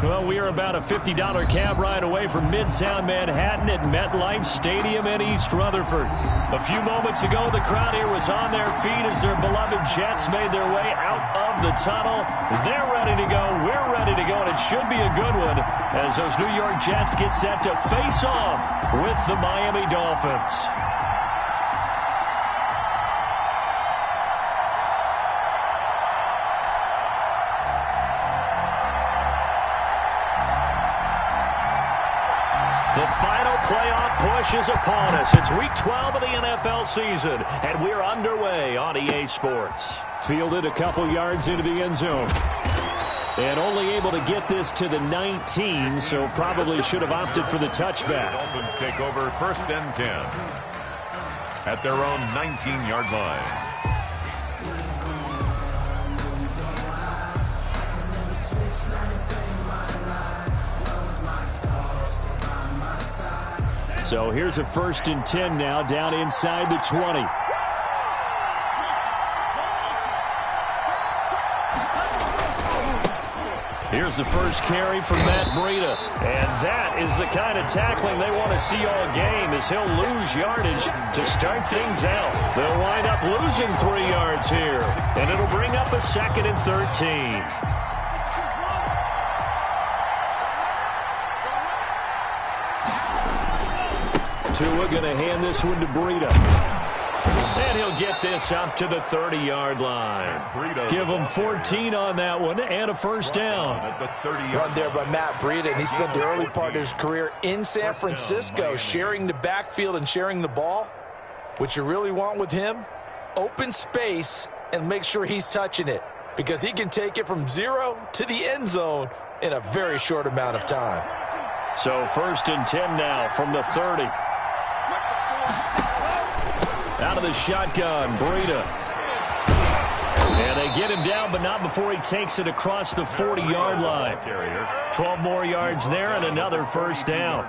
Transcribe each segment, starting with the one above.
Well, we are about a $50 cab ride away from Midtown Manhattan at MetLife Stadium in East Rutherford. A few moments ago, the crowd here was on their feet as their beloved Jets made their way out of the tunnel. They're ready to go. We're ready to go, and it should be a good one as those New York Jets get set to face off with the Miami Dolphins. The final playoff push is upon us. It's Week 12 of the NFL season, and we're underway on EA Sports. Fielded a couple yards into the end zone. And only able to get this to the 19, so probably should have opted for the touchback. The Dolphins take over 1st and 10 at their own 19-yard line. So here's a 1st and 10 now, down inside the 20. Here's the first carry from Matt Breida. And that is the kind of tackling they want to see all game, as he'll lose yardage to start things out. They'll wind up losing 3 yards here, and it'll bring up a 2nd and 13. Tua going to hand this one to Breida. And he'll get this up to the 30-yard line. Give him 14 on that one and a 1st down. Run there by Matt Breida, and he spent the early part of his career in San Francisco sharing the backfield and sharing the ball. What you really want with him, open space and make sure he's touching it, because he can take it from 0 to the end zone in a very short amount of time. So 1st and 10 now from the 30. Out of the shotgun, Breida. And they get him down, but not before he takes it across the 40-yard line. 12 more yards there and another 1st down.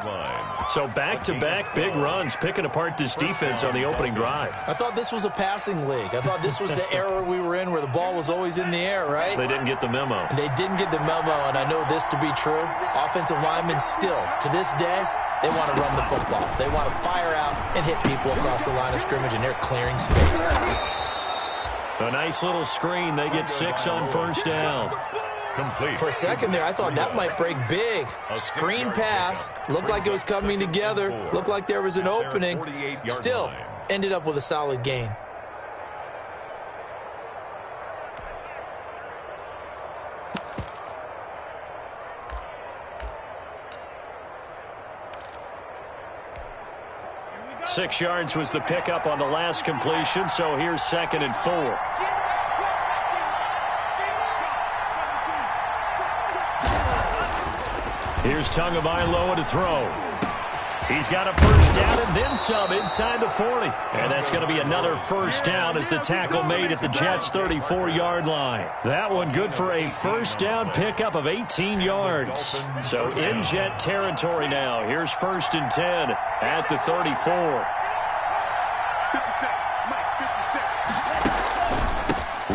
So back-to-back big runs, picking apart this defense on the opening drive. I thought this was a passing league. I thought this was the era we were in where the ball was always in the air, right? They didn't get the memo. And they didn't get the memo, and I know this to be true. Offensive linemen still, to this day, they want to run the football. They want to fire out and hit people across the line of scrimmage, and they're clearing space. A nice little screen. They get 6 on 1st down. Complete. For a second there, I thought that might break big. Screen pass. Looked like it was coming together. Looked like there was an opening. Still, ended up with a solid gain. Six yards was the pickup on the last completion, so here's 2nd and 4. Here's Tagovailoa to throw. He's got a 1st down and then some inside the 40. And that's going to be another 1st down as the tackle made at the Jets' 34-yard line. That one good for a 1st down pickup of 18 yards. So in Jet territory now. Here's 1st and 10 at the 34.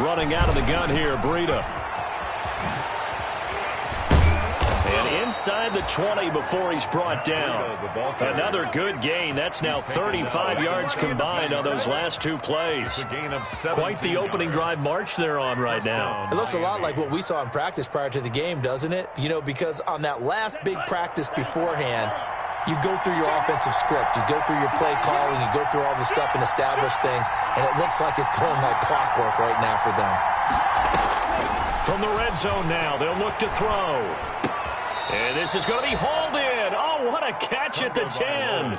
Running out of the gun here, Breida. And inside the 20 before he's brought down. Another good gain. That's now 35 yards combined on those last 2 plays. Quite the opening drive march they're on right now. It looks a lot like what we saw in practice prior to the game, doesn't it? You know, because on that last big practice beforehand, you go through your offensive script. You go through your play calling. You go through all the stuff and establish things. And it looks like it's going like clockwork right now for them. From the red zone now, they'll look to throw. And this is going to be hauled in. Oh, what a catch at the 10.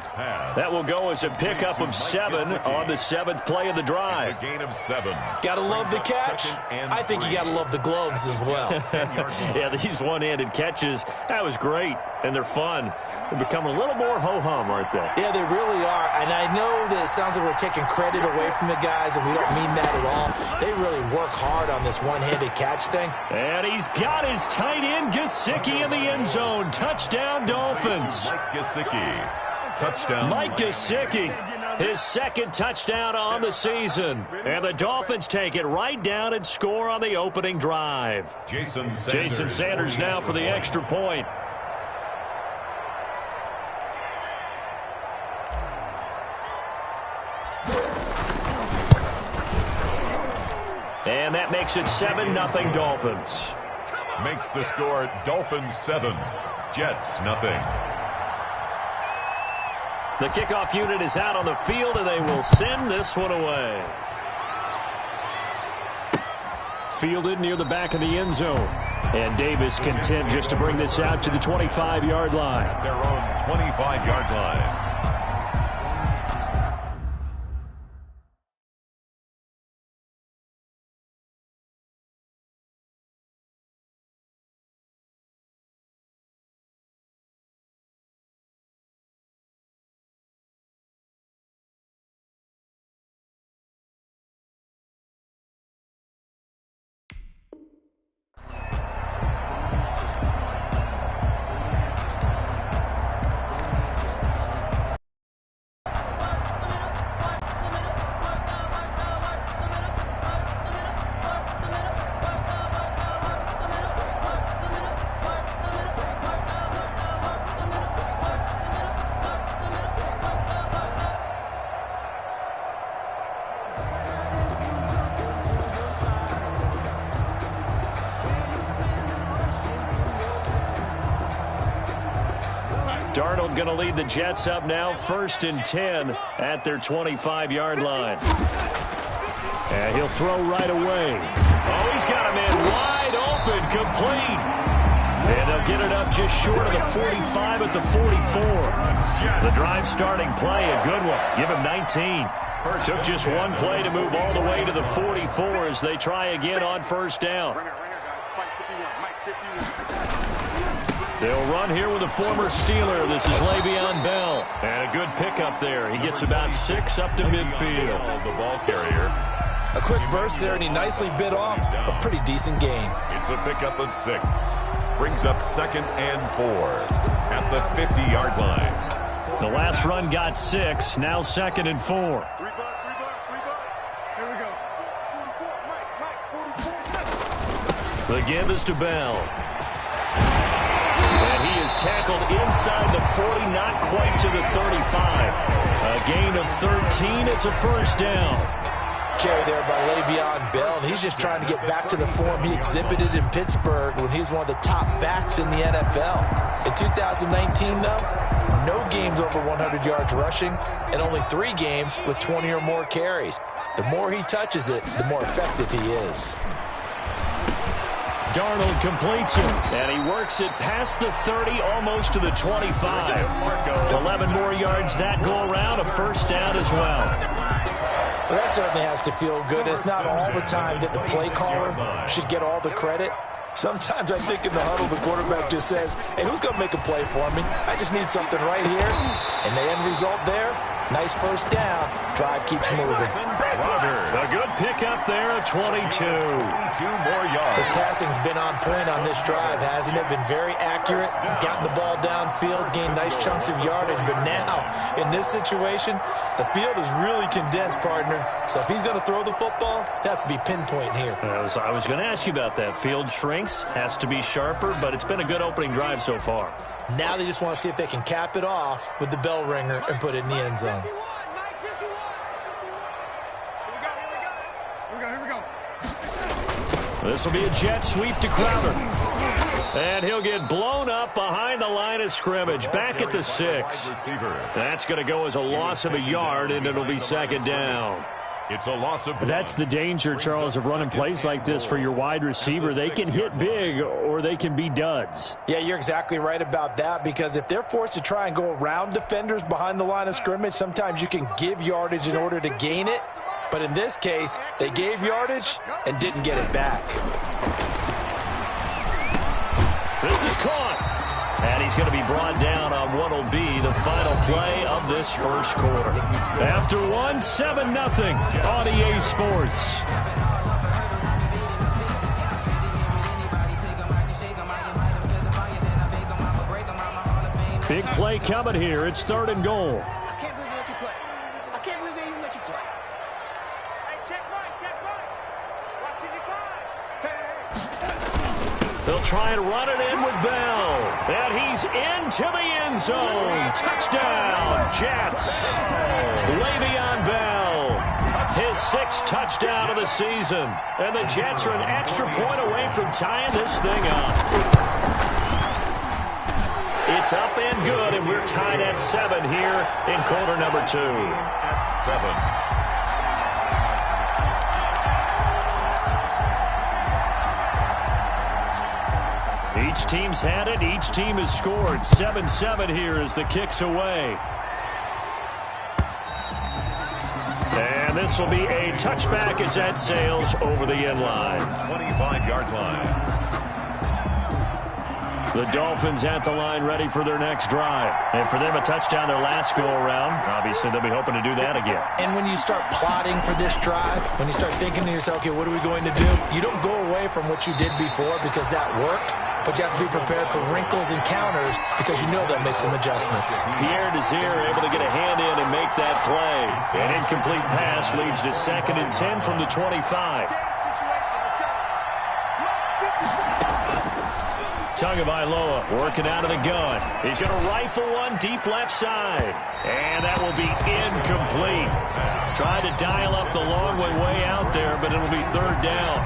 That will go as a pickup of 7 on the 7th play of the drive. It's a gain of 7. Gotta love the catch. I think you gotta love the gloves as well. Yeah, these one-handed catches, that was great. And they're fun. They're becoming a little more ho-hum, aren't they? Yeah, they really are. And I know that it sounds like we're taking credit away from the guys, and we don't mean that at all. They really work hard on this one-handed catch thing. And he's got his tight end, Gesicki, in the end zone. Touchdown, Dolphins. Mike Gesicki. Touchdown. Mike Gesicki. His second touchdown on the season. And the Dolphins take it right down and score on the opening drive. Jason Sanders now for the extra point. And that makes it 7-0 Dolphins. Makes the score Dolphins 7, Jets nothing. The kickoff unit is out on the field, and they will send this one away. Fielded near the back of the end zone. And Davis content just to bring this out to the 25-yard line. At their own 25-yard line. Darnold going to lead the Jets up now, 1st and 10 at their 25-yard line. And he'll throw right away. Oh, he's got him in wide open, complete. And they'll get it up just short of the 45 at the 44. The drive starting play, a good one. Give him 19. Took just one play to move all the way to the 44 as they try again on 1st down. They'll run here with a former Steeler. This is Le'Veon Bell. And a good pickup there. He gets about 6 up to midfield. The ball carrier. A quick burst there, and he nicely bit off a pretty decent gain. It's a pickup of 6. Brings up 2nd and 4 at the 50-yard line. The last run got 6. Now 2nd and 4. The give is to Bell. And he is tackled inside the 40, not quite to the 35. A gain of 13. It's a 1st down. Carry there by Le'Veon Bell, and he's just trying to get back to the form he exhibited in Pittsburgh when he was one of the top backs in the NFL. In 2019, though, no games over 100 yards rushing and only 3 games with 20 or more carries. The more he touches it, the more effective he is. Darnold completes it, and he works it past the 30, almost to the 25. 11 more yards that go around, a 1st down as well. Well, that certainly has to feel good. It's not all the time that the play caller should get all the credit. Sometimes I think in the huddle, the quarterback just says, hey, who's going to make a play for me? I just need something right here. And the end result there, nice 1st down. Drive keeps moving. A good pickup there, a 22. 2 more yards. His passing's been on point on this drive, hasn't it? Been very accurate, gotten the ball downfield, gained nice chunks of yardage. But now, in this situation, the field is really condensed, partner. So if he's going to throw the football, it has to be pinpoint here. I was going to ask you about that. Field shrinks, has to be sharper, but it's been a good opening drive so far. Now they just want to see if they can cap it off with the bell ringer and put it in the end zone. This will be a jet sweep to Crowder. And he'll get blown up behind the line of scrimmage, back at the 6. That's going to go as a loss of a yard, and it'll be 2nd down. It's a loss of 1. That's the danger, Charles, of running plays like this for your wide receiver. They can hit big or they can be duds. Yeah, you're exactly right about that, because if they're forced to try and go around defenders behind the line of scrimmage, sometimes you can give yardage in order to gain it. But in this case, they gave yardage and didn't get it back. This is caught. And he's going to be brought down on what will be the final play of this 1st quarter. After 7-0 on EA Sports. Big play coming here. It's 3rd and goal. I can't believe I let you play. I can't try and run it in with Bell. And he's into the end zone. Touchdown, Jets. Le'Veon Bell, his 6th touchdown of the season. And the Jets are an extra point away from tying this thing up. It's up and good, and we're tied at 7 here in quarter number 2. At 7. Each team's had it. Each team has scored. 7-7 here as the kick's away. And this will be a touchback as that sails over the end line. 25-yard line. The Dolphins at the line ready for their next drive. And for them, a touchdown their last go-around. Obviously, they'll be hoping to do that again. And when you start plotting for this drive, when you start thinking to yourself, okay, what are we going to do? You don't go away from what you did before because that worked. But you have to be prepared for wrinkles and counters because you know they'll make some adjustments. Pierre Desir able to get a hand in and make that play. An incomplete pass leads to 2nd and 10 from the 25. Tagovailoa working out of the gun. He's going to rifle one deep left side. And that will be incomplete. Trying to dial up the long way out there, but it'll be 3rd down.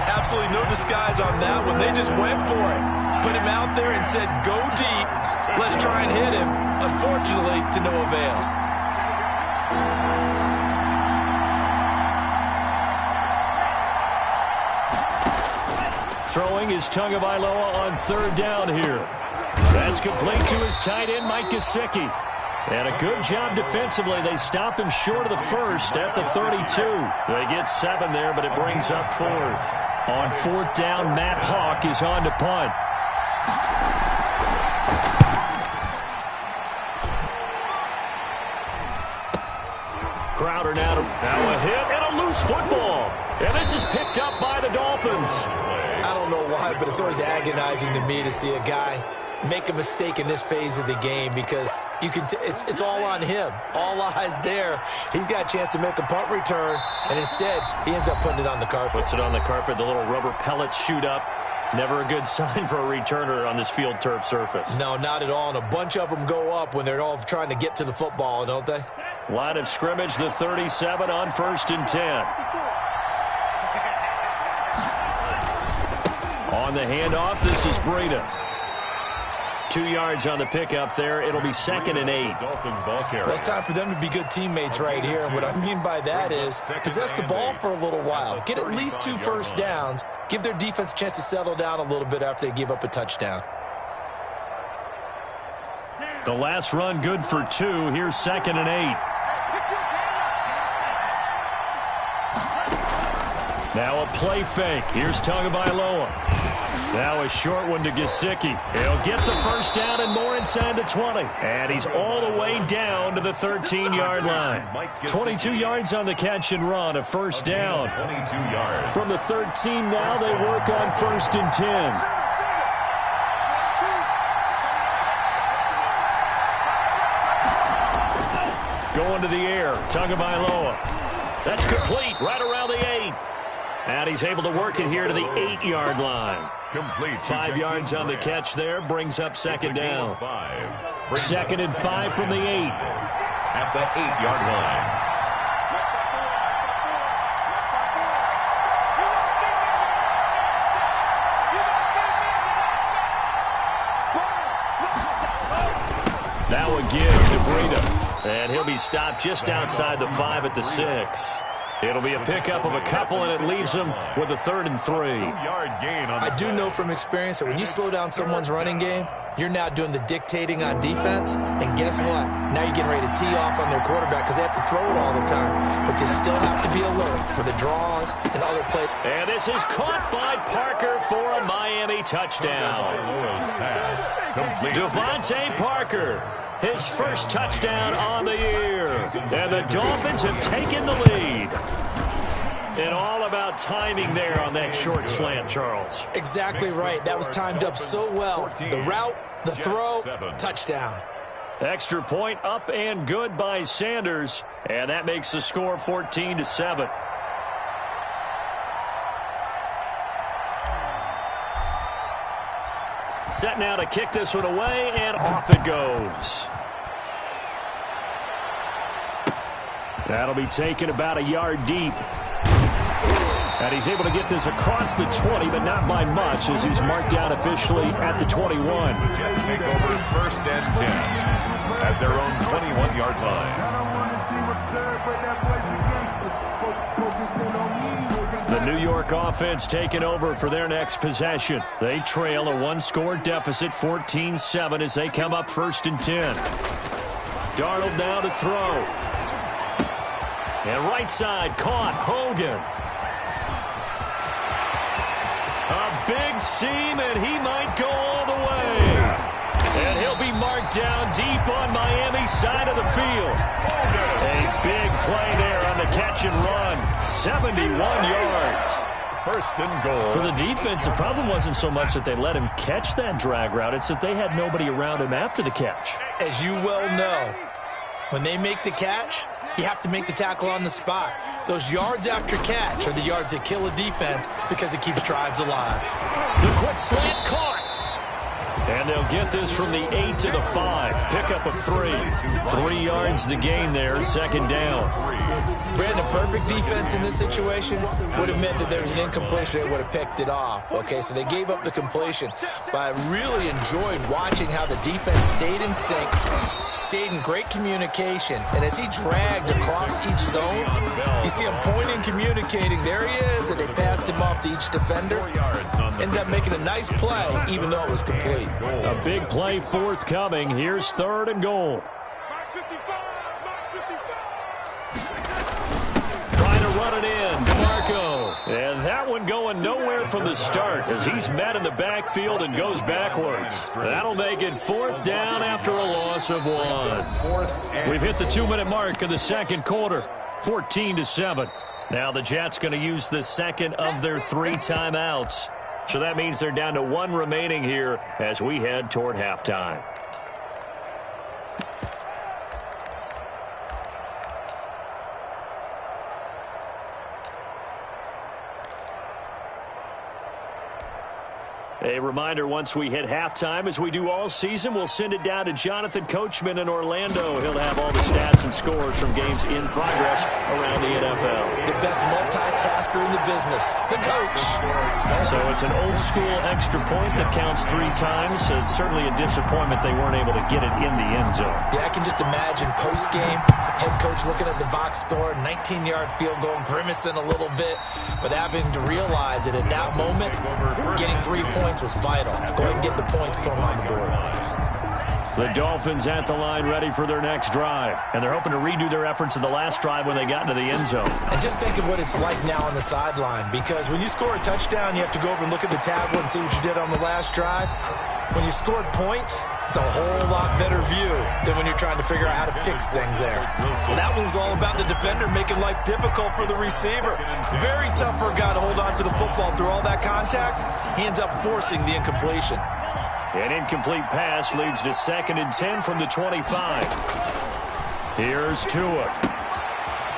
Absolutely no disguise on that one. They just went for it. Put him out there and said, go deep. Let's try and hit him. Unfortunately, to no avail. Throwing is Tagovailoa on 3rd down here. That's complete to his tight end, Mike Gesicki. And a good job defensively. They stop him short of the 1st at the 32. They get 7 there, but it brings up 4th. On 4th down, Matt Hawk is on to punt. Crowder now a hit and a loose football. And this is picked up by the Dolphins. I don't know why, but it's always agonizing to me to see a guy make a mistake in this phase of the game because you can it's all on him. All eyes there. He's got a chance to make a punt return, and instead he ends up putting it on the carpet. Puts it on the carpet. The little rubber pellets shoot up. Never a good sign for a returner on this field turf surface. No, not at all. And a bunch of them go up when they're all trying to get to the football, don't they? Line of scrimmage, the 37 on 1st and 10. On the handoff, this is Breida. 2 yards on the pickup there. It'll be 2nd and 8. Well, it's time for them to be good teammates right here. And what I mean by that is possess the ball for a little while. Get at least 2 first downs. Give their defense a chance to settle down a little bit after they give up a touchdown. The last run good for 2. Here's 2nd and 8. Now a play fake. Here's Tagovailoa. Now a short one to Gesicki. He'll get the 1st down and more inside the 20. And he's all the way down to the 13-yard line. 22 yards on the catch and run, a 1st down. 22 yards. From the 13 now, they work on 1st and 10. Going to the air, Tagovailoa. That's complete, right around the 8. And he's able to work it here to the 8-yard line. Complete. 5 yards on the catch there, brings up 2nd down. 2nd and 5 from the 8. At the 8-yard line. Now a give to Breida. And he'll be stopped just outside the 5 at the 6. It'll be a pickup of a couple, and it leaves them with a 3rd and 3. I do know from experience that when you slow down someone's running game, you're now doing the dictating on defense. And guess what? Now you're getting ready to tee off on their quarterback because they have to throw it all the time. But you still have to be alert for the draws and other plays. And this is caught by Parker for a Miami touchdown. Devontae Parker, his 1st touchdown on the year. And the Dolphins have taken the lead. And all about timing there on that short slant, Charles. Exactly right. That was timed up so well. The route, the throw, touchdown. Extra point up and good by Sanders. And that makes the score 14-7. Set now to kick this one away, and off it goes. That'll be taken about a yard deep. And he's able to get this across the 20, but not by much, as he's marked down officially at the 21. The Jets take over 1st and 10 at their own 21-yard line. The New York offense taking over for their next possession. They trail a one-score deficit, 14-7, as they come up 1st and 10. Darnold now to throw. And right side caught. Hogan. A big seam, and he might go all the way. And he'll be marked down deep on Miami's side of the field. A big play there on the catch and run. 71 yards. 1st and goal. For the defense, the problem wasn't so much that they let him catch that drag route. It's that they had nobody around him after the catch. As you well know, when they make the catch, you have to make the tackle on the spot. Those yards after catch are the yards that kill a defense because it keeps drives alive. The quick slant caught. And they'll get this from the 8 to the 5. Pickup of 3. 3 yards the gain there, 2nd down. Brandon, a perfect defense in this situation would have meant that there was an incompletion that would have picked it off. Okay, so they gave up the completion. But I really enjoyed watching how the defense stayed in sync, stayed in great communication. And as he dragged across each zone, you see him pointing, communicating. There he is, and they passed him off to each defender. Ended up making a nice play, even though it was complete. A big play forthcoming. Here's 3rd and goal. Trying to run it in. DeMarco. And that one going nowhere from the start as he's met in the backfield and goes backwards. That'll make it 4th down after a loss of 1. We've hit the 2-minute mark of the 2nd quarter. 14-7. Now the Jets going to use the 2nd of their 3 timeouts. So that means they're down to 1 remaining here as we head toward halftime. A reminder, once we hit halftime, as we do all season, we'll send it down to Jonathan Coachman in Orlando. He'll have all the stats and scores from games in progress around the NFL. The best multitasker in the business, the coach. So it's an old-school extra point that counts 3 times. It's certainly a disappointment they weren't able to get it in the end zone. Yeah, I can just imagine post-game, head coach looking at the box score, 19-yard field goal, grimacing a little bit, but having to realize that at that moment, getting 3 points was vital. Go ahead and get the points, put them on the board. The Dolphins at the line ready for their next drive. And they're hoping to redo their efforts in the last drive when they got into the end zone. And just think of what it's like now on the sideline. Because when you score a touchdown, you have to go over and look at the tablet and see what you did on the last drive. When you scored points, it's a whole lot better view than when you're trying to figure out how to fix things there. Well, that one was all about the defender making life difficult for the receiver. Very tough for a guy to hold on to the football through all that contact. He ends up forcing the incompletion. An incomplete pass leads to 2nd and 10 from the 25. Here's Tua.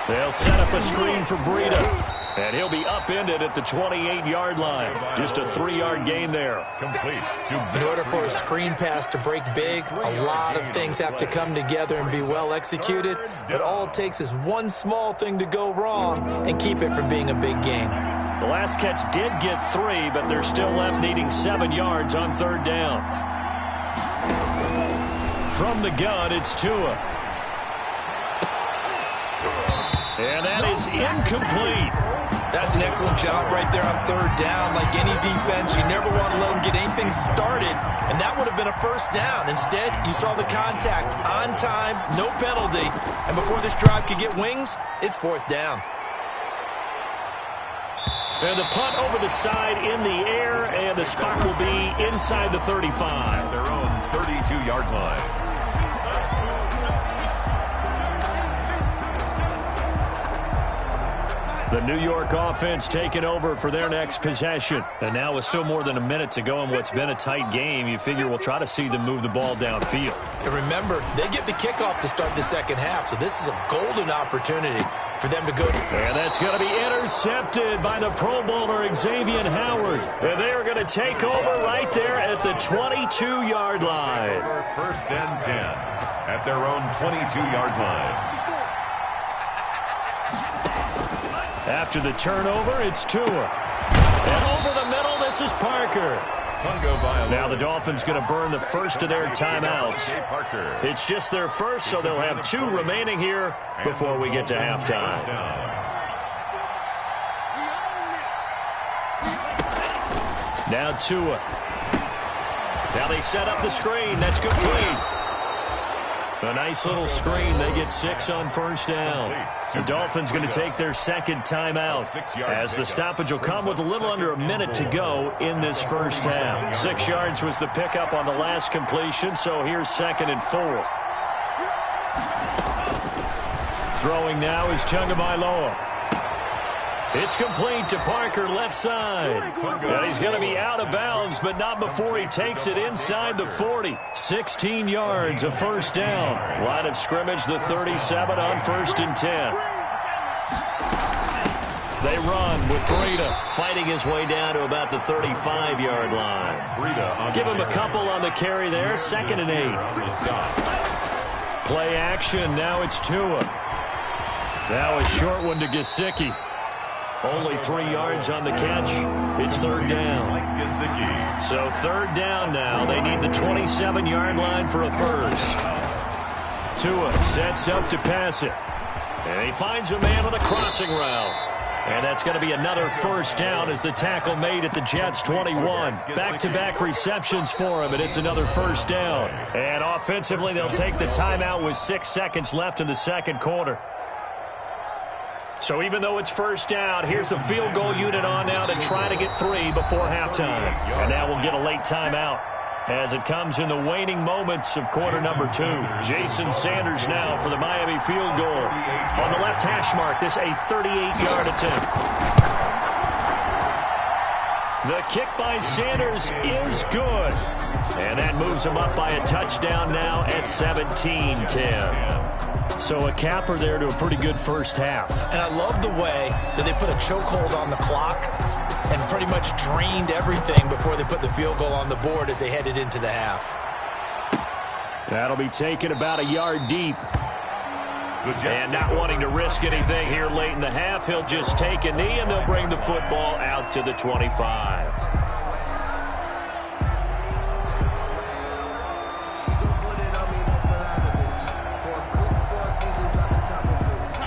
They'll set up a screen for Breida. And he'll be upended at the 28-yard line. Just a 3-yard gain there. Complete. In order for a screen pass to break big, a lot of things have to come together and be well executed. But all it takes is one small thing to go wrong and keep it from being a big game. The last catch did get 3, but they're still left needing 7 yards on 3rd down. From the gun, it's Tua. And that is incomplete. That's an excellent job right there on 3rd down. Like any defense, you never want to let them get anything started, and that would have been a 1st down. Instead, you saw the contact on time, no penalty, and before this drive could get wings, it's 4th down. And the punt over the side in the air, and the spot will be inside the 35. Their own 32-yard line. The New York offense taking over for their next possession. And now with still more than a minute to go in what's been a tight game, you figure we'll try to see them move the ball downfield. And remember, they get the kickoff to start the 2nd half, so this is a golden opportunity for them to go. And that's going to be intercepted by the Pro Bowler Xavier Howard. And they are going to take over right there at the 22-yard line. First and 10 at their own 22-yard line. After the turnover, it's Tua. And over the middle, this is Parker. Now the Dolphins going to burn the first of their timeouts. It's just their first, so they'll have 2 remaining here before we get to halftime. Now Tua. Now they set up the screen. That's complete. A nice little screen. They get 6 on first down. The Dolphins going to take their second timeout as the stoppage will come with a little under a minute to go in this first half. 6 yards was the pickup on the last completion, so here's 2nd and 4. Throwing now is Tagovailoa. It's complete to Parker, left side. And he's going to be out of bounds, but not before he takes it inside the 40. 16 yards, a first down. Line of scrimmage, the 37 on 1st and 10. They run with Breida fighting his way down to about the 35-yard line. Give him a couple on the carry there, 2nd and 8. Play action, now it's Tua. Now a short one to Gesicki. Only 3 yards on the catch. It's 3rd down. So 3rd down now. They need the 27-yard line for a first. Tua sets up to pass it. And he finds a man on the crossing route. And that's going to be another first down as the tackle made at the Jets' 21. Back-to-back receptions for him, and it's another first down. And offensively, they'll take the timeout with 6 seconds left in the second quarter. So even though it's first down, here's the field goal unit on now to try to get 3 before halftime. And now we'll get a late timeout as it comes in the waning moments of quarter number 2. Jason Sanders now for the Miami field goal. On the left hash mark, this a 38-yard attempt. The kick by Sanders is good. And that moves him up by a touchdown now at 17-10. So a capper there to a pretty good first half. And I love the way that they put a chokehold on the clock and pretty much drained everything before they put the field goal on the board as they headed into the half. That'll be taken about a yard deep. And not wanting to risk anything here late in the half, he'll just take a knee and they'll bring the football out to the 25.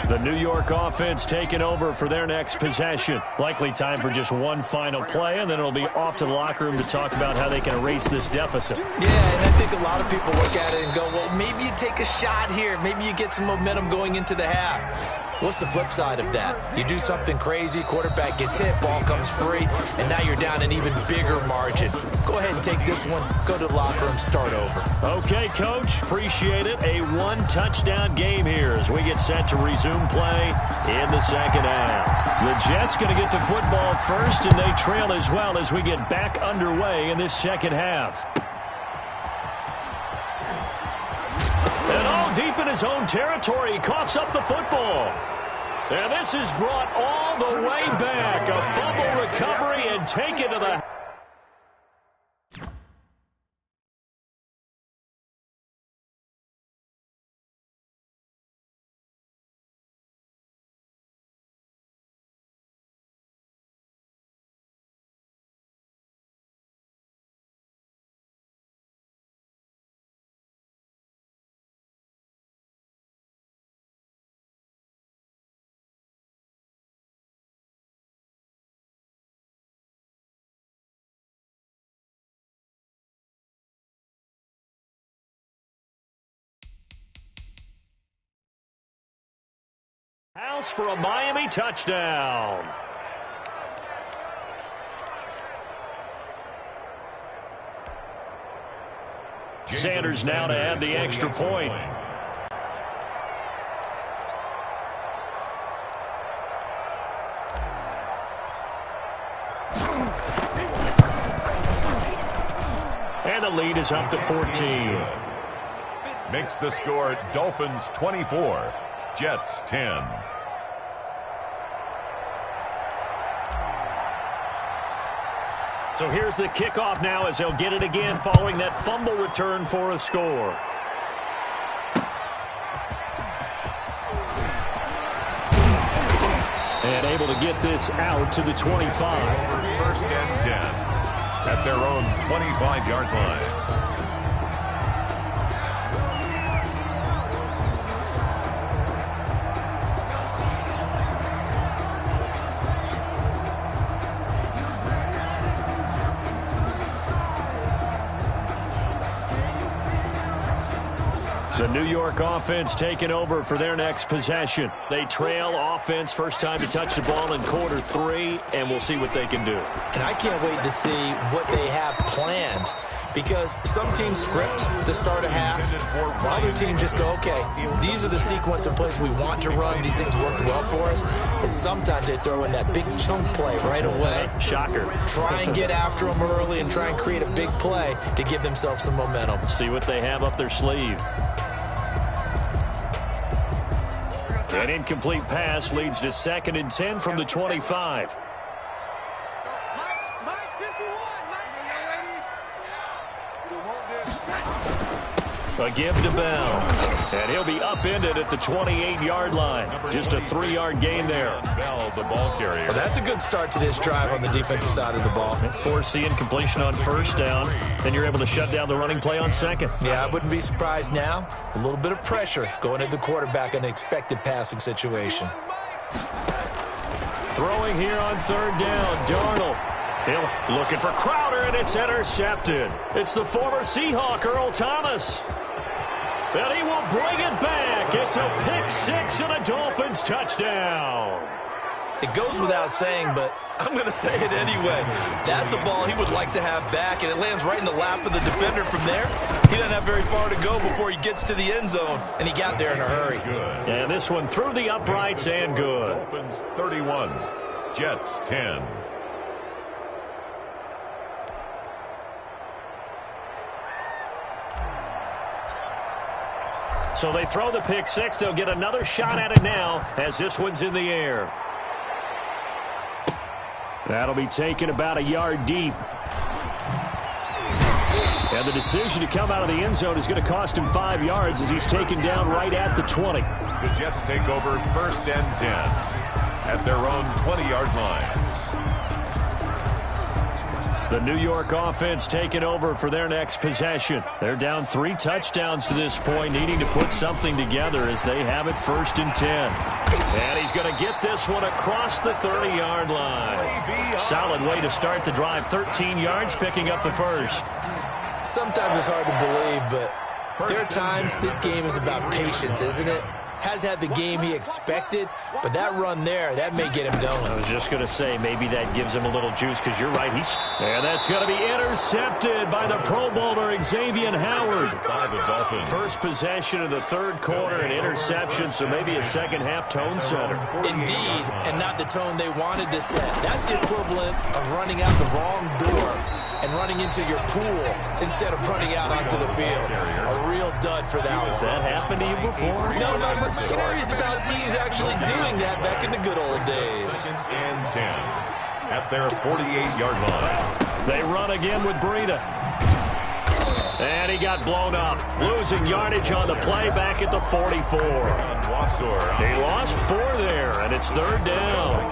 The New York offense taking over for their next possession. Likely time for just one final play, and then it'll be off to the locker room to talk about how they can erase this deficit. Yeah, and I think a lot of people look at it and go, well, maybe you take a shot here. Maybe you get some momentum going into the half. What's the flip side of that? You do something crazy, quarterback gets hit, ball comes free, and now you're down an even bigger margin. Go ahead and take this one, go to the locker room, start over. Okay, Coach, appreciate it. A 1-touchdown game here as we get set to resume play in the second half. The Jets going to get the football first, and they trail as well as we get back underway in this second half. And all deep in his own territory, he coughs up the football. And this is brought all the way back. A fumble recovery and taken to the... House for a Miami touchdown. Sanders now to add the extra point. And the lead is up to 14. Makes the score Dolphins 24. Jets 10. So here's the kickoff now as they'll get it again following that fumble return for a score. And able to get this out to the 25. First and 10 at their own 25-yard line. The New York offense taking over for their next possession. They trail offense first time to touch the ball in quarter 3, and we'll see what they can do. And I can't wait to see what they have planned, because some teams script to start a half. Other teams just go, okay, these are the sequence of plays we want to run. These things worked well for us. And sometimes they throw in that big chunk play right away. Shocker. Try and get after them early and try and create a big play to give themselves some momentum. See what they have up their sleeve. An incomplete pass leads to 2nd and 10 from the 25. A give to Bell. And he'll be upended at the 28-yard line. Just a 3-yard gain there. Bell, the ball carrier. Well, that's a good start to this drive on the defensive side of the ball. Force the incompletion on first down. Then you're able to shut down the running play on second. Yeah, I wouldn't be surprised now. A little bit of pressure going at the quarterback in an expected passing situation. Throwing here on 3rd down. Darnold. Hill looking for Crowder, and it's intercepted. It's the former Seahawk, Earl Thomas. And he will bring it back. It's a pick 6 and a Dolphins touchdown. It goes without saying, but I'm going to say it anyway. That's a ball he would like to have back, and it lands right in the lap of the defender from there. He doesn't have very far to go before he gets to the end zone, and he got there in a hurry. Good. And this one through the uprights and good. Dolphins 31, Jets 10. So they throw the pick 6. They'll get another shot at it now as this one's in the air. That'll be taken about a yard deep. And the decision to come out of the end zone is going to cost him 5 yards as he's taken down right at the 20. The Jets take over 1st and 10 at their own 20-yard line. The New York offense taking over for their next possession. They're down 3 touchdowns to this point, needing to put something together as they have it 1st and 10. And he's going to get this one across the 30-yard line. Solid way to start the drive. 13 yards, picking up the first. Sometimes it's hard to believe, but there are times this game is about patience, isn't it? Has had the game he expected, but that run there, that may get him going. I was just going to say, maybe that gives him a little juice, because you're right. And that's going to be intercepted by the Pro Bowler, Xavier Howard. First possession of the 3rd quarter, an interception, so maybe a second-half tone setter. Indeed, and not the tone they wanted to set. That's the equivalent of running out the wrong door and running into your pool instead of running out onto the field. A real dud for that one. Has that happened to you before? No, but stories about teams actually doing that back in the good old days. 2nd and 10 at their 48-yard line. They run again with Breida. And he got blown up. Losing yardage on the play back at the 44. He lost 4 there, and it's 3rd down.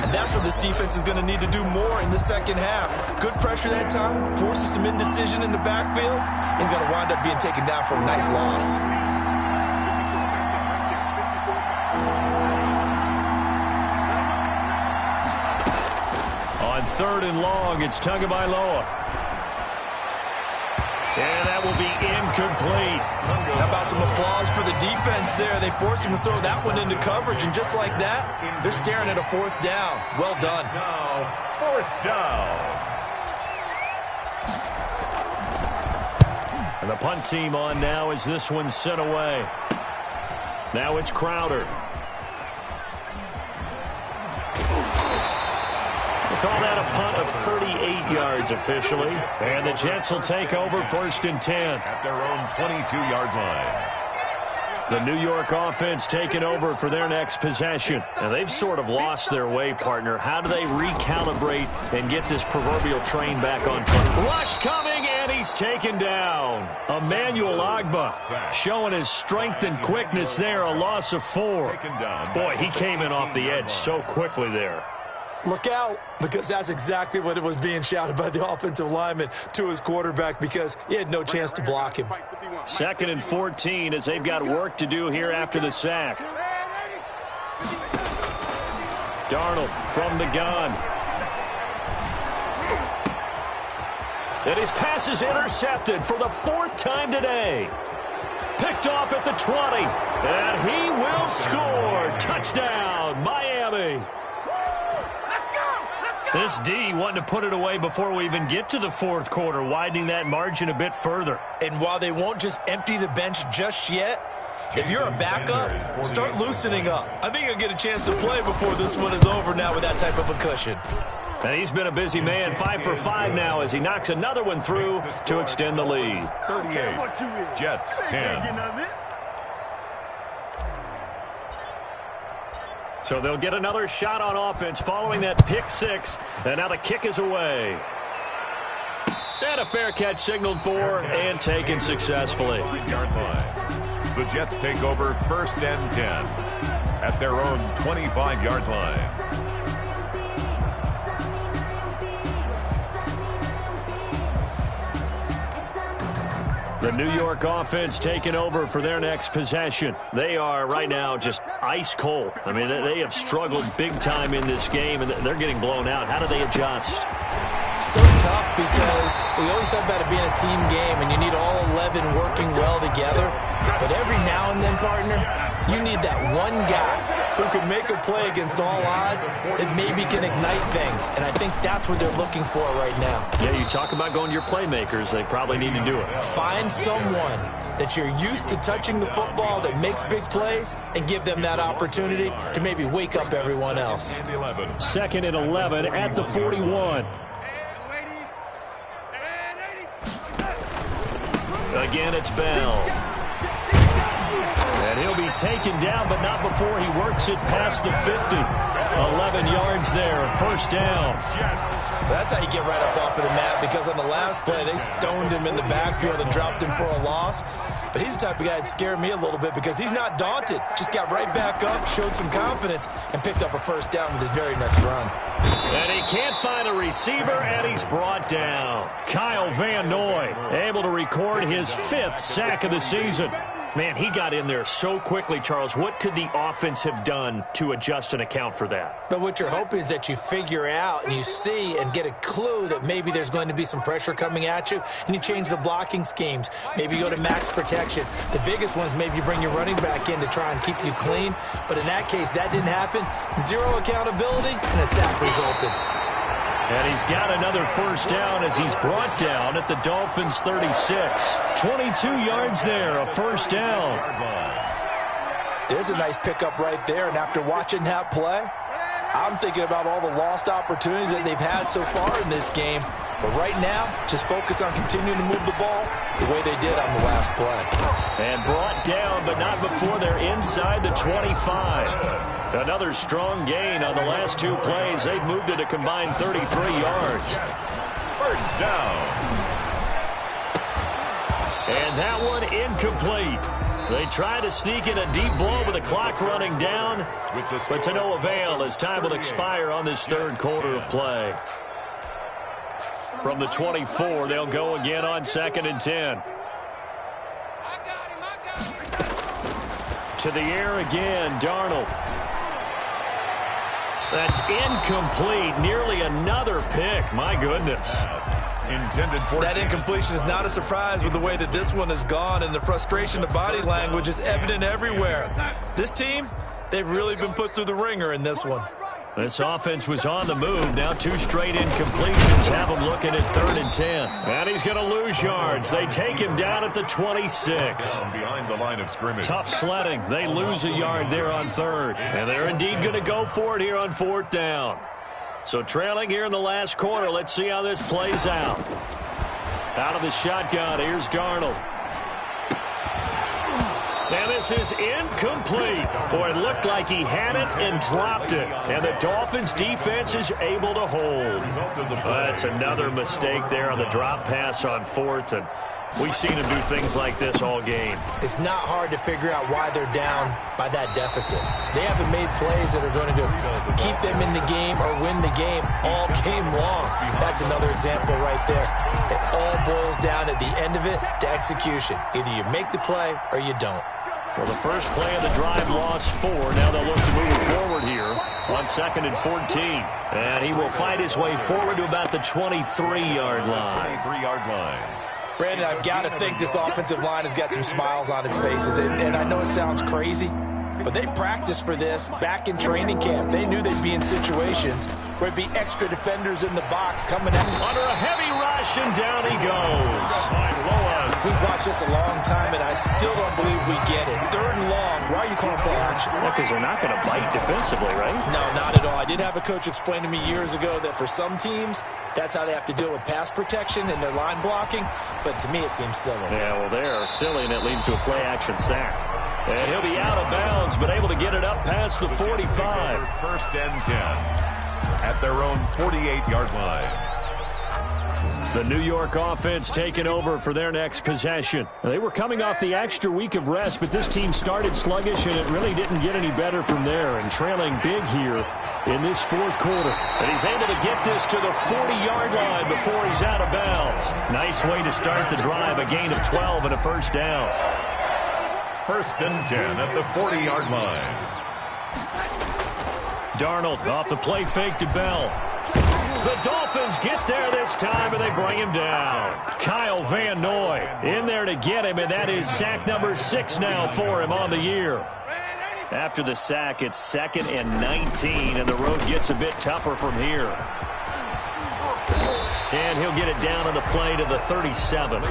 And that's what this defense is going to need to do more in the second half. Good pressure that time, forces some indecision in the backfield. He's going to wind up being taken down for a nice loss. On 3rd and long, it's Tagovailoa. And that will be incomplete. How about some applause for the defense there? They forced him to throw that one into coverage, and just like that, they're staring at a 4th down. Well done. Now, 4th down. And the punt team on now as this one's sent away. Now it's Crowder. Call that a punt of 38 yards officially. And the Jets will take over 1st and 10. At their own 22-yard line. The New York offense taking over for their next possession. And they've sort of lost their way, partner. How do they recalibrate and get this proverbial train back on track? Rush coming, and he's taken down. Emmanuel Ogbah showing his strength and quickness there, a loss of 4. Boy, he came in off the edge so quickly there. Look out, because that's exactly what it was being shouted by the offensive lineman to his quarterback, because he had no chance to block him. 2nd and 14 as they've got work to do here after the sack. Darnold from the gun. And his pass is intercepted for the 4th time today. Picked off at the 20. And he will score. Touchdown, Miami. This D wanting to put it away before we even get to the 4th quarter, widening that margin a bit further. And while they won't just empty the bench just yet, if you're a backup, start loosening up. I think you'll get a chance to play before this one is over now with that type of a cushion. And he's been a busy man, 5 for 5 now as he knocks another one through to extend the lead. 38, Jets 10. So they'll get another shot on offense following that pick 6. And now the kick is away. And a fair catch signaled for and taken successfully. The Jets take over 1st and 10 at their own 25-yard line. The New York offense taking over for their next possession. They are right now just ice cold. I mean, they have struggled big time in this game, and they're getting blown out. How do they adjust? So tough, because we always talk about it being a team game, and you need all 11 working well together. But every now and then, partner, you need that one guy who can make a play against all odds that maybe can ignite things. And I think that's what they're looking for right now. Yeah, you talk about going to your playmakers. They probably need to do it. Find someone that you're used to touching the football that makes big plays and give them that opportunity to maybe wake up everyone else. 2nd and 11 at the 41. Again, it's Bell. And he'll be taken down, but not before he works it past the 50. 11 yards there, 1st down. That's how you get right up off of the mat, because on the last play, they stoned him in the backfield and dropped him for a loss. But he's the type of guy that scared me a little bit, because he's not daunted. Just got right back up, showed some confidence, and picked up a 1st down with his very next run. And he can't find a receiver, and he's brought down. Kyle Van Noy able to record his 5th sack of the season. Man, he got in there so quickly, Charles. What could the offense have done to adjust and account for that? But what you're hoping is that you figure out and you see and get a clue that maybe there's going to be some pressure coming at you, and you change the blocking schemes. Maybe you go to max protection. The biggest one is maybe you bring your running back in to try and keep you clean. But in that case, that didn't happen. 0 accountability, and a sack resulted. And he's got another 1st down as he's brought down at the Dolphins' 36. 22 yards there, a 1st down. There's a nice pickup right there, and after watching that play, I'm thinking about all the lost opportunities that they've had so far in this game. But right now, just focus on continuing to move the ball the way they did on the last play. And brought down, but not before they're inside the 25. Another strong gain on the last 2 plays. They've moved it a combined 33 yards. 1st down. And that one incomplete. They try to sneak in a deep ball with the clock running down, but to no avail as time will expire on this 3rd quarter of play. From the 24, they'll go again on 2nd and 10. To the air again, Darnold. That's incomplete. Nearly another pick. My goodness. That incompletion is not a surprise with the way that this one has gone, and the frustration of body language is evident everywhere. This team, they've really been put through the ringer in this one. This offense was on the move. Now 2 straight incompletions have him looking at 3rd and 10. And he's going to lose yards. They take him down at the 26. Behind the line of scrimmage. Tough sledding. They lose a yard there on 3rd. And they're indeed going to go for it here on 4th down. So trailing here in the last quarter. Let's see how this plays out. Out of the shotgun, here's Darnold. And this is incomplete. Boy, it looked like he had it and dropped it. And the Dolphins defense is able to hold. That's another mistake there on the drop pass on fourth. And we've seen him do things like this all game. It's not hard to figure out why they're down by that deficit. They haven't made plays that are going to keep them in the game or win the game all game long. That's another example right there. It all boils down at the end of it to execution. Either you make the play or you don't. Well, the first play of the drive lost 4. Now they'll look to move it forward here on 2nd and 14. And he will fight his way forward to about the 23-yard line. 23-yard line. Brandon, I've got to think this offensive line has got some smiles on its faces. And I know it sounds crazy, but they practiced for this back in training camp. They knew they'd be in situations where it'd be extra defenders in the box coming out. Under a heavy rush, and down he goes. We've watched this a long time, and I still don't believe we get it. 3rd and long. Why are you calling play action? Well, because they're not going to bite defensively, right? No, not at all. I did have a coach explain to me years ago that for some teams, that's how they have to deal with pass protection and their line blocking. But to me, it seems silly. Yeah, well, they're silly, and it leads to a play-action sack. And he'll be out of bounds, but able to get it up past the 45. 1st and 10 at their own 48-yard line. The New York offense taking over for their next possession. They were coming off the extra week of rest, but this team started sluggish, and it really didn't get any better from there, and trailing big here in this 4th quarter. And he's able to get this to the 40-yard line before he's out of bounds. Nice way to start the drive, a gain of 12 and a first down. 1st and 10 at the 40-yard line. Darnold off the play fake to Bell. The Dolphins get there this time, and they bring him down. Kyle Van Noy in there to get him, and that is sack number 6 now for him on the year. After the sack, it's 2nd and 19, and the road gets a bit tougher from here. And he'll get it down on the play to the 37.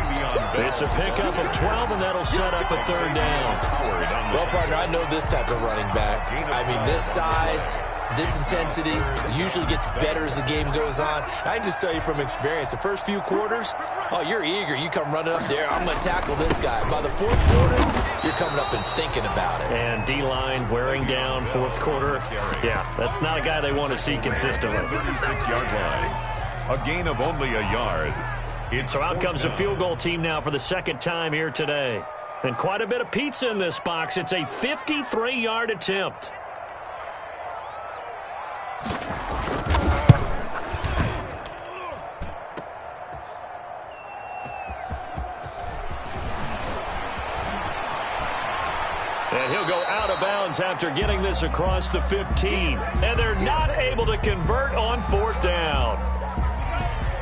It's a pickup of 12, and that'll set up a 3rd down. Well, partner, I know this type of running back. I mean, this size, this intensity usually gets better as the game goes on. I can just tell you from experience, the first few quarters, oh, you're eager. You come running up there, I'm going to tackle this guy. By the 4th quarter, you're coming up and thinking about it. And D-line wearing down 4th quarter. Yeah, that's not a guy they want to see consistently. 36-yard line. A gain of only a yard. So out comes the field goal team now for the 2nd time here today. And quite a bit of pizza in this box. It's a 53-yard attempt. And he'll go out of bounds after getting this across the 15. And they're not able to convert on 4th down.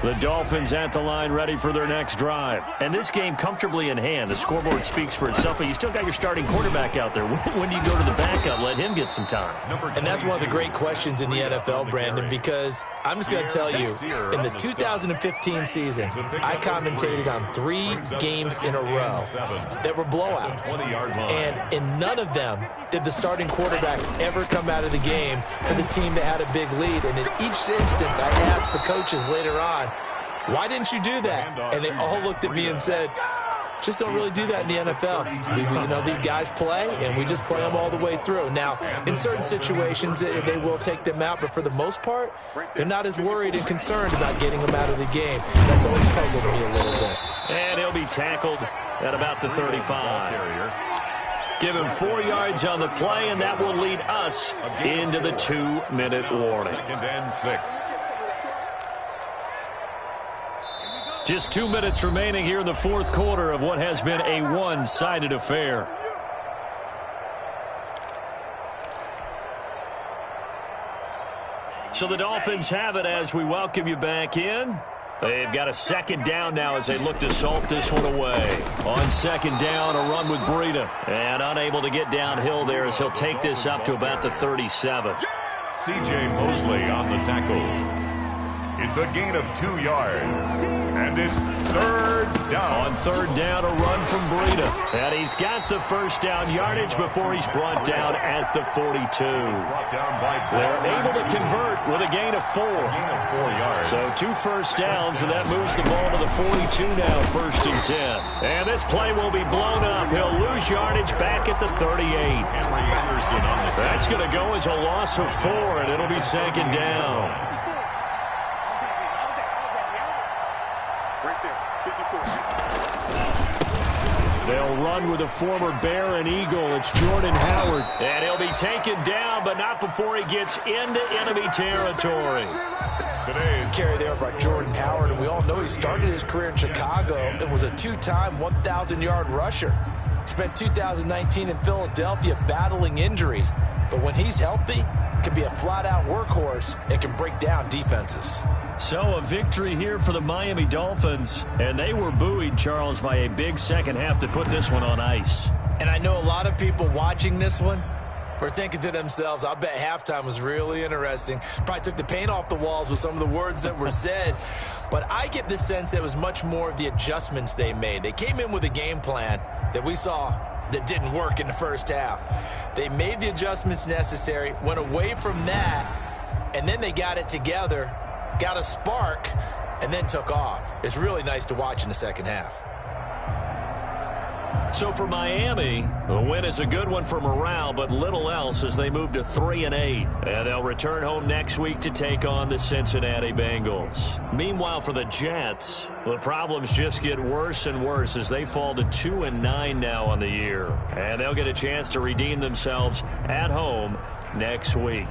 The Dolphins at the line ready for their next drive. And this game comfortably in hand. The scoreboard speaks for itself, but you still got your starting quarterback out there. When do you go to the backup? Let him get some time. And that's one of the great questions in the NFL, Brandon, because I'm just going to tell you, in the 2015 season, I commentated on 3 games in a row that were blowouts. And in none of them did the starting quarterback ever come out of the game for the team that had a big lead. And in each instance, I asked the coaches later on, why didn't you do that? And they all looked at me and said, just don't really do that in the NFL. You know, these guys play, and we just play them all the way through. Now, in certain situations, they will take them out, but for the most part, they're not as worried and concerned about getting them out of the game. That's always puzzled me a little bit. And he'll be tackled at about the 35. Give him 4 yards on the play, and that will lead us into the 2-minute warning. 2nd and 6. Just 2 minutes remaining here in the 4th quarter of what has been a one-sided affair. So the Dolphins have it as we welcome you back in. They've got a 2nd down now as they look to salt this one away. On 2nd down, a run with Breida. And unable to get downhill there as he'll take this up to about the 37. C.J. Mosley on the tackle. It's a gain of 2 yards. And it's 3rd down. On 3rd down, a run from Breida. And he's got the first down yardage before he's brought down at the 42. They're able to convert with a gain of 4. Yards. So 2 first downs, and that moves the ball to the 42 now, 1st and 10. And this play will be blown up. He'll lose lose yardage back at the 38. That's going to go as a loss of 4, and it'll be second down. They'll run with a former Bear and Eagle. It's Jordan Howard. And he'll be taken down, but not before he gets into enemy territory. Today's carry there by Jordan Howard, and we all know he started his career in Chicago and was a 2-time 1,000-yard rusher. Spent 2019 in Philadelphia battling injuries, but when he's healthy, can be a flat-out workhorse and can break down defenses. So a victory here for the Miami Dolphins, and they were buoyed, Charles, by a big second half to put this one on ice. And I know a lot of people watching this one were thinking to themselves, I bet halftime was really interesting. Probably took the paint off the walls with some of the words that were said. But I get the sense it was much more of the adjustments they made. They came in with a game plan that we saw that didn't work in the first half. They made the adjustments necessary, went away from that, and then they got it together, got a spark, and then took off. It's really nice to watch in the second half. So for Miami, the win is a good one for morale, but little else as they move to 3-8. And they'll return home next week to take on the Cincinnati Bengals. Meanwhile, for the Jets, the problems just get worse and worse as they fall to 2-9 now on the year. And they'll get a chance to redeem themselves at home next week.